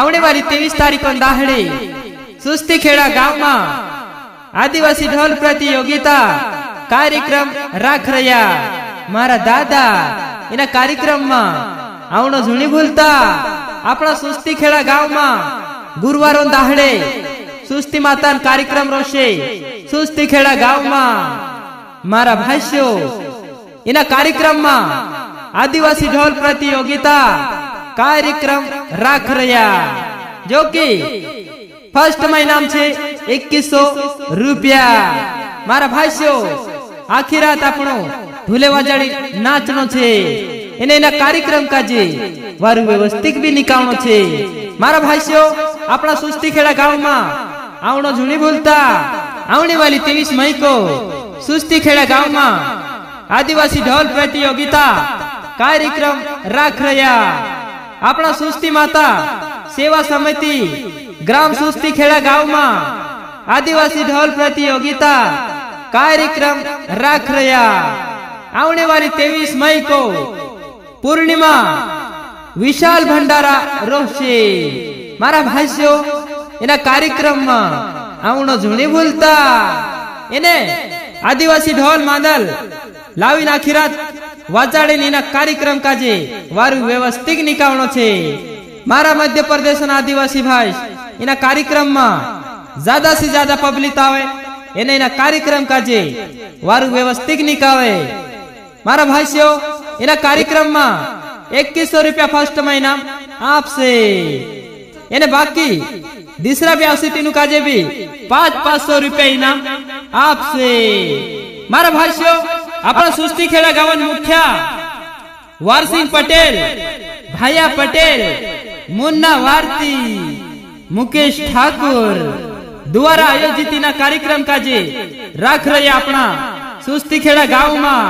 આવने वाली 23 तारीख दाहड़े सुस्तीखेड़ा गांव में आदिवासी ढोल प्रतियोगिता कार्यक्रम राख रहा मारा दादा एना कार्यक्रम में आवनो झूनी भूलता अपना सुस्तीखेड़ा गांव में गुरुवारों दाहड़े सुस्ती माता कार्यक्रम रोशे सुस्तीखेड़ा गांव में मारा भाष्यो एना कार्यक्रम में आदिवासी ढोल प्रतियोगिता कार्यक्रम राख रहा जो कि फर्स्ट महीना छे 2100 रुपया। मारा भाष्यो आखी रात आपनो ढोले वाजाड़ी नाचनो छे एने एना कार्यक्रम काजे वारु व्यवस्थित भी निकालनो छे। मारा भाष्यो अपना सुस्तीखेड़ा गांव में आवनो झूनी भूलता आवने वाली 23 मई को सुस्तीखेड़ा गांव में आदिवासी ढोल प्रतियोगिता कार्यक्रम राख रहा अपना सुस्ती माता सेवा समिति ग्राम सुस्तीखेड़ा गांव में आदिवासी ढोल प्रतियोगिता कार्यक्रम राख रहा आवने वाली 23 मई को पूर्णिमा विशाल भंडारा रोशे। मारा भाष्यो एना कार्यक्रम में आवनो झूनी भूलता एने आदिवासी ढोल मादल लावी नाखी रात वाचाड़ेलीना कार्यक्रम काजे वारु व्यवस्थित निकालनो छे। मारा मध्य प्रदेश आदिवासी भाई इना कार्यक्रम में ज्यादा से ज्यादा पब्लिक आवे एने इना कार्यक्रम काजे वारु व्यवस्थित निकाले। मारा भाईओ इना कार्यक्रम में 2100 रुपया फर्स्ट महीना आपसे एने बाकी दूसरा भी आवश्यक काजे भी 500 रुपया इनाम आपसे। मारा भाईओ अपना सुस्तीखेड़ा गावन मुखिया वारसिंह पटेल भाया पटेल मुन्ना वारती मुकेश ठाकुर द्वारा आयोजित कार्यक्रम काजे राख रहे अपना सुस्तीखेड़ा गांव में।